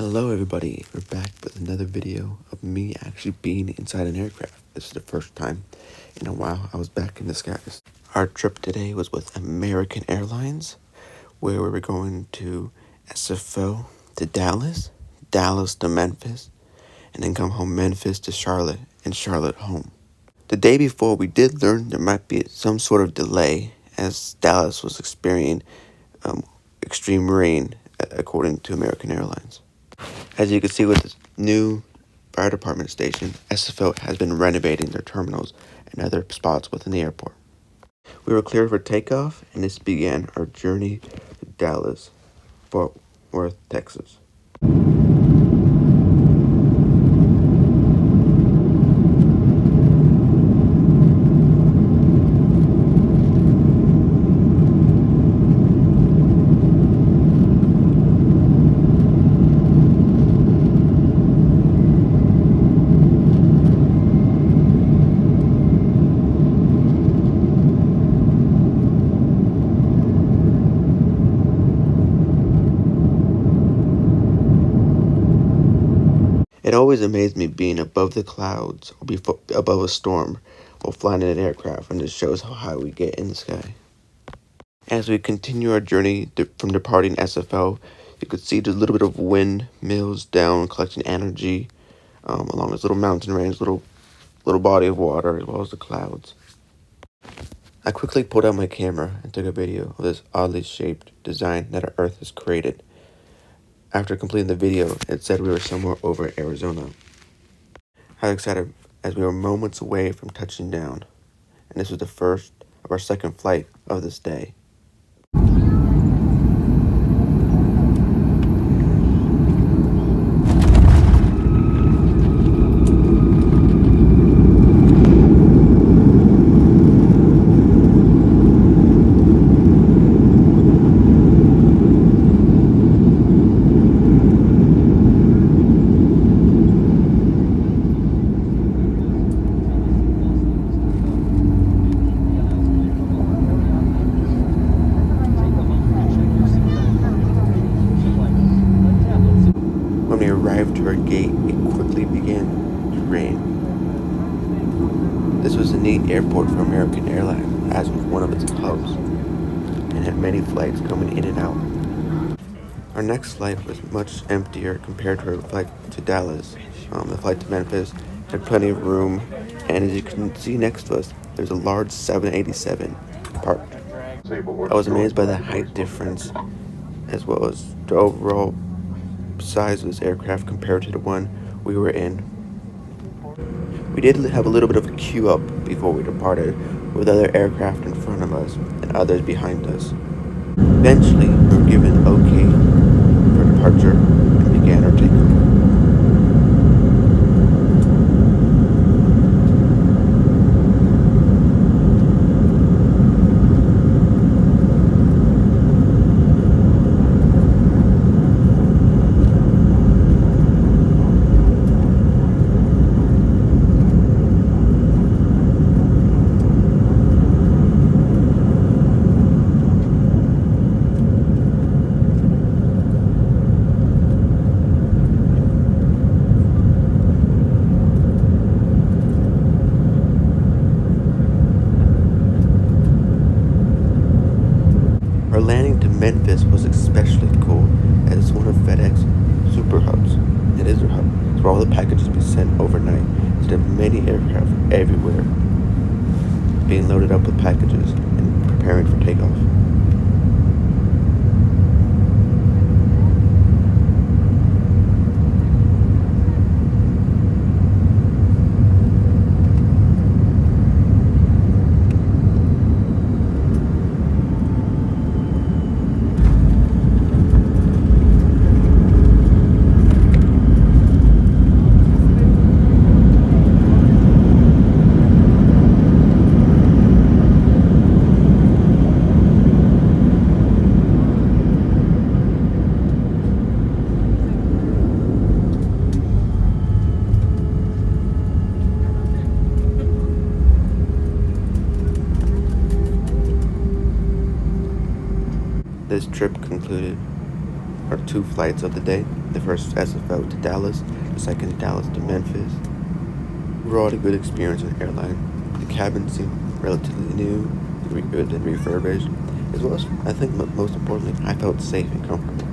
Hello everybody, we're back with another video of me actually being inside an aircraft. This is the first time in a while I was back in the skies. Our trip today was with American Airlines, where we were going to SFO to Dallas, Dallas to Memphis, and then come home Memphis to Charlotte, and Charlotte home. The day before, we did learn there might be some sort of delay as Dallas was experiencing extreme rain, according to American Airlines. As you can see with this new fire department station, SFO has been renovating their terminals and other spots within the airport. We were cleared for takeoff, and this began our journey to Dallas, Fort Worth, Texas. It always amazed me being above the clouds or above a storm while flying in an aircraft, and it shows how high we get in the sky. As we continue our journey from departing SFO, you could see just a little bit of windmills down collecting energy along this little mountain range, little body of water, as well as the clouds. I quickly pulled out my camera and took a video of this oddly shaped design that our Earth has created. After completing the video, it said we were somewhere over Arizona. I was excited as we were moments away from touching down, and this was the first of our second flight of this day. When we arrived to our gate, it quickly began to rain. This was a neat airport for American Airlines, as was one of its hubs, and had many flights coming in and out. Our next flight was much emptier compared to our flight to Dallas. The flight to Memphis had plenty of room, and as you can see next to us, there's a large 787 parked. I was amazed by the height difference, as well as the overall size of this aircraft compared to the one we were in. We did have a little bit of a queue up before we departed, with other aircraft in front of us and others behind us. Eventually, we were given okay for departure and began our takeoff. Our landing to Memphis was especially cool, as it's one of FedEx super hubs. It is their hub. It's where all the packages be sent overnight. Instead of many aircraft everywhere being loaded up with packages and preparing for takeoff. This trip concluded our 2 flights of the day. the first SFO to Dallas, the second Dallas to Memphis. Overall, had a good experience on the airline. The cabin seemed relatively new and refurbished, as well as, I think most importantly, I felt safe and comfortable.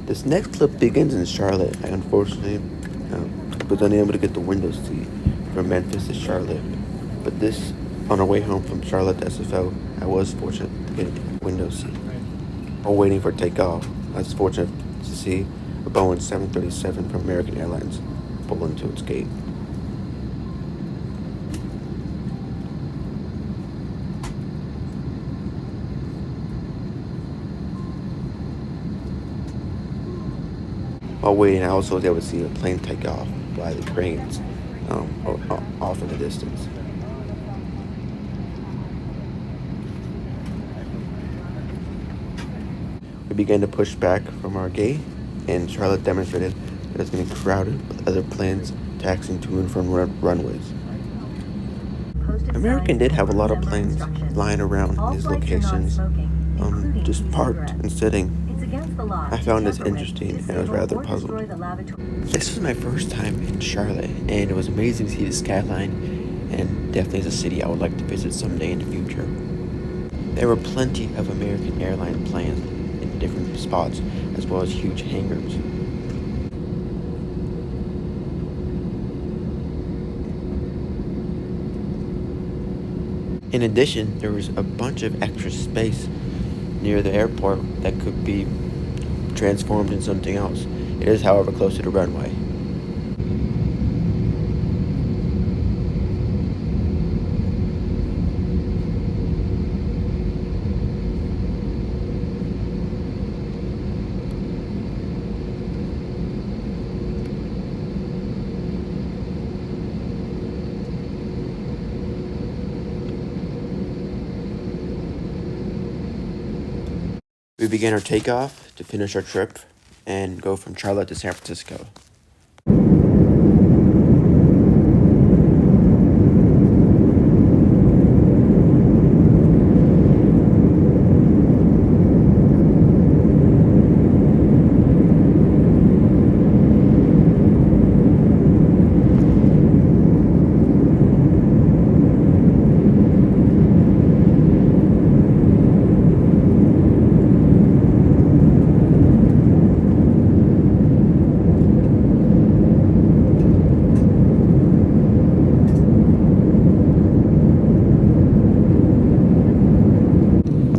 This next clip begins in Charlotte. I unfortunately was unable to get the window seat from Memphis to Charlotte, but on our way home from Charlotte to SFO, I was fortunate to get a window seat. While waiting for takeoff, I was fortunate to see a Boeing 737 from American Airlines pull into its gate. While waiting, I also was able to see a plane take off by the cranes off in the distance. We began to push back from our gate, and Charlotte demonstrated that it's getting crowded with other planes taxiing to and from runways. American did have a lot of planes flying around these locations, just parked and sitting. I found this interesting and I was rather puzzled. This was my first time in Charlotte, and it was amazing to see the skyline, and definitely is a city I would like to visit someday in the future. There were plenty of American Airlines planes in different spots, as well as huge hangars. In addition, there was a bunch of extra space near the airport that could be transformed into something else. It is, however, close to the runway. We began our takeoff to finish our trip and go from Charlotte to San Francisco.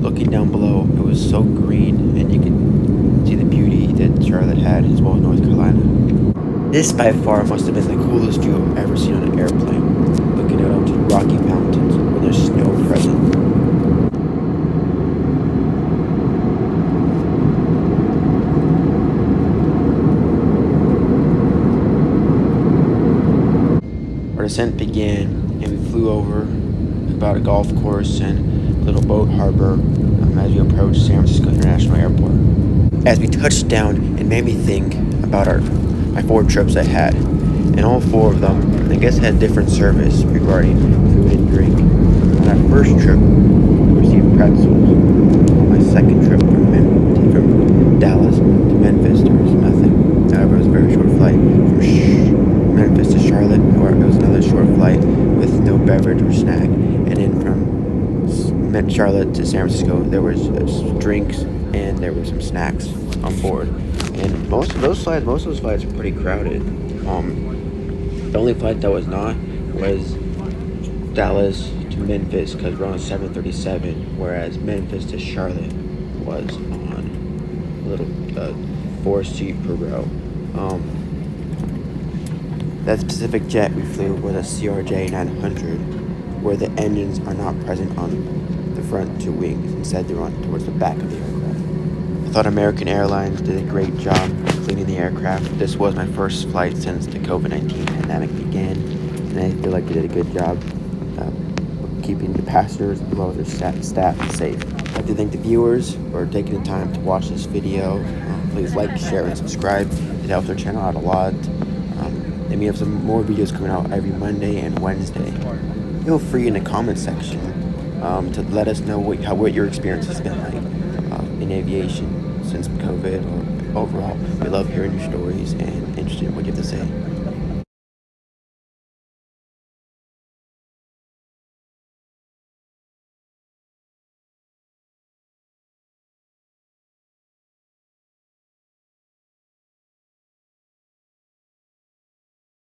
Looking down below, it was so green, and you could see the beauty that Charlotte had, as well as North Carolina. This by far must have been the coolest view I've ever seen on an airplane, looking out onto the Rocky Mountains where there's snow present. Our descent began, and we flew over about a golf course and a little boat harbor as we approached San Francisco International Airport. As we touched down, it made me think about my 4 trips I had, and all 4 of them, I guess, had different service regarding food and drink. On our first trip, we received pretzels. On my second trip from Dallas to Memphis, there was nothing. However, it was a very short flight from Memphis to Charlotte, or it was another short flight with no beverage or snack. And then from Charlotte to San Francisco, there was drinks and there were some snacks on board. And most of those flights were pretty crowded. The only flight that was not was Dallas to Memphis, because we're on a 737, whereas Memphis to Charlotte was on a little 4-seat per row. That specific jet we flew was a CRJ 900, where the engines are not present on the front 2 wings. Instead, they're on towards the back of the aircraft. I thought American Airlines did a great job cleaning the aircraft. This was my first flight since the COVID-19 pandemic began, and I feel like they did a good job keeping the passengers as well as their staff safe. I'd like to thank the viewers for taking the time to watch this video. Please like, share, and subscribe. It helps our channel out a lot. And we have some more videos coming out every Monday and Wednesday. Feel free in the comment section to let us know what your experience has been like in aviation since COVID, or overall, we love hearing your stories and interested in what you have to say.